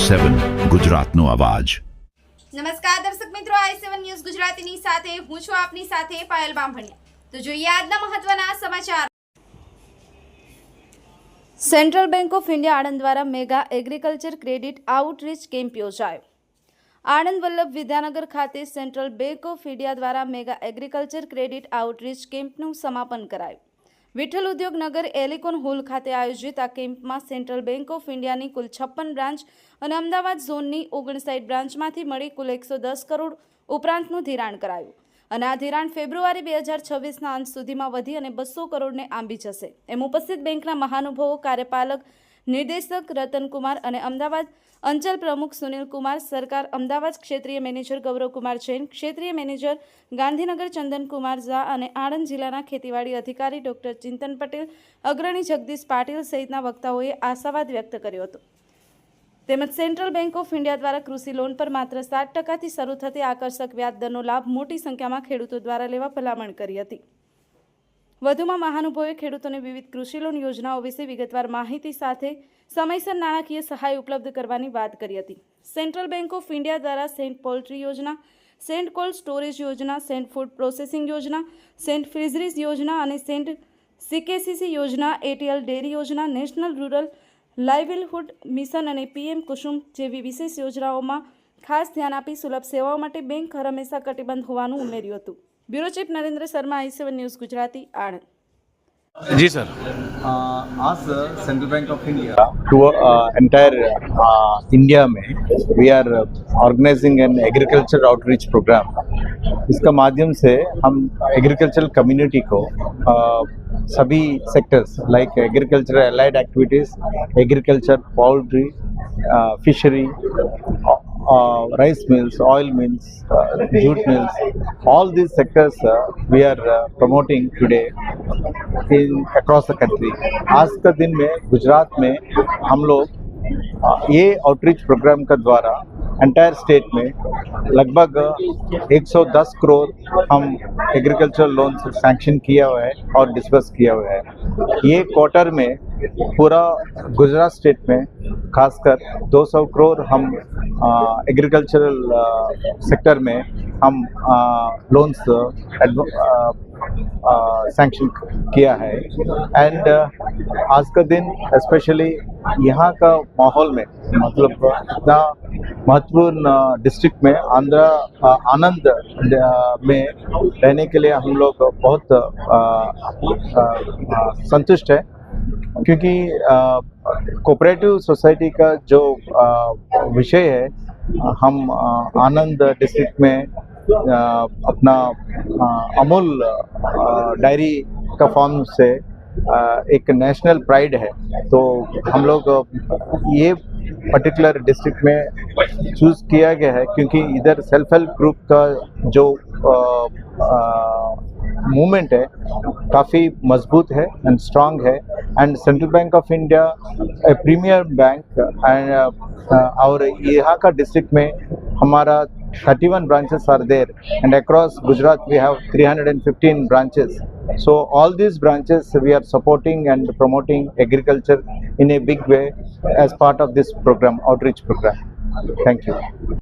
i7 ગુજરાતનો અવાજ। નમસ્કાર દર્શક મિત્રો, i7 ન્યૂઝ ગુજરાતીની સાથે હું છું આપની સાથે પાયલ બામભણિયા। તો જોઈએ આજના મહત્વના સમાચાર। Central bank of India Anand દ્વારા mega agriculture credit outreach camp યોજાયો। આણંદ વલ્લભ વિદ્યાનગર ખાતે સેન્ટ્રલ બેંક ઓફ ઇન્ડિયા દ્વારા મેગા એગ્રીકલ્ચર ક્રેડિટ આઉટરીચ કેમ્પનું સમાપન કરાયું। વિઠ્ઠલ ઉદ્યોગ નગર એલિકોન હોલ ખાતે આયોજિત આ કેમ્પમાં સેન્ટ્રલ બેંક ઓફ ઇન્ડિયાની કુલ 56 બ્રાન્ચ અને અમદાવાદ ઝોનની 59 બ્રાન્ચમાંથી મળી કુલ 110 કરોડ ઉપરાંતનું ધિરાણ કરાયું અને આ ધિરાણ ફેબ્રુઆરી 2026ના અંત સુધીમાં વધી અને 200 કરોડને આંબી જશે એમ ઉપસ્થિત બેંકના મહાનુભાવો, કાર્યપાલક નિર્દેશક રતનકુમાર અને અમદાવાદ અંચલ પ્રમુખ સુનિલ કુમાર, સરકાર અમદાવાદ ક્ષેત્રીય મેનેજર ગૌરવકુમાર જૈન, ક્ષેત્રીય મેનેજર ગાંધીનગર ચંદનકુમાર ઝા અને આણંદ જિલ્લાના ખેતીવાડી અધિકારી ડોક્ટર ચિંતન પટેલ, અગ્રણી જગદીશ પાટીલ સહિતના વક્તાઓએ આશાવાદ વ્યક્ત કર્યો હતો। તેમજ સેન્ટ્રલ બેંક ઓફ ઇન્ડિયા દ્વારા કૃષિ લોન પર માત્ર 7% શરૂ થતી આકર્ષક વ્યાજ દરનો લાભ મોટી સંખ્યામાં ખેડૂતો દ્વારા લેવા ભલામણ કરી હતી। વધુમાં મહાનુભાવોએ ખેડૂતોને વિવિધ કૃષિ લોન યોજનાઓ વિશે વિગતવાર માહિતી સાથે સમયસર નાણાકીય સહાય ઉપલબ્ધ કરવાની વાત કરી હતી। સેન્ટ્રલ બેંક ઓફ ઇન્ડિયા દ્વારા સેન્ટ પોલ્ટ્રી યોજના, સેન્ટ કોલ્ડ સ્ટોરેજ યોજના, સેન્ટ ફૂડ પ્રોસેસિંગ યોજના, સેન્ટ ફિશરીઝ યોજના અને સેન્ટ સીકેસીસી યોજના, એટીએલ ડેરી યોજના, નેશનલ રૂરલ લાઇવલીહુડ મિશન અને પીએમ કુસુમ જેવી વિશેષ યોજનાઓમાં ખાસ ધ્યાન આપી સુલભ સેવાઓ માટે બેંક હંમેશા કટિબદ્ધ હોવાનું ઉમેર્યું હતું। Bureau chief Narendra Sharma, i7 news Gujarati, Anand. जी सर। आज central bank of India to entire India में we are organising an agriculture outreach programme. इसका माध्यम से हम एग्रीकल्चरल कम्युनिटी को सभी sectors like agriculture allied activities, agriculture, poultry, fishery, rice mills, oil mills, jute mills, all these sectors we are promoting today in across the country। आज का दिन में गुजरात में हम लोग ये आउटरीच प्रोग्राम का द्वारा एंटायर स्टेट में लगभग 110 करोड़ हम एग्रीकल्चर लोन से सैंक्शन किया हुआ है और डिस्बर्स किया हुआ है। ये क्वार्टर में पूरा गुजरात स्टेट में खासकर 200 करोड़ हम एग्रीकल्चरल सेक्टर में हम लोन्स सैंक्शन किया है। एंड आज का दिन स्पेशली यहाँ का माहौल में मतलब इतना महत्वपूर्ण डिस्ट्रिक्ट में आनंद में रहने के लिए हम लोग बहुत संतुष्ट है, क्योंकि कोऑपरेटिव सोसाइटी का जो विषय है, हम आनंद डिस्ट्रिक्ट में अपना अमूल डायरी का फॉर्म से एक नेशनल प्राइड है। तो हम लोग ये पर्टिकुलर डिस्ट्रिक्ट में चूज़ किया गया है क्योंकि इधर सेल्फ हेल्प ग्रुप का जो मूवमेंट है काफ़ी मजबूत है एंड स्ट्रांग है। And central bank of India a premier bank and और यहाँ का डिस्ट्रिक्ट में हमारा 31 branches are there and across Gujarat we have 315 branches. So all these branches we are supporting and promoting agriculture in a big way as part of this program, outreach program. Thank you.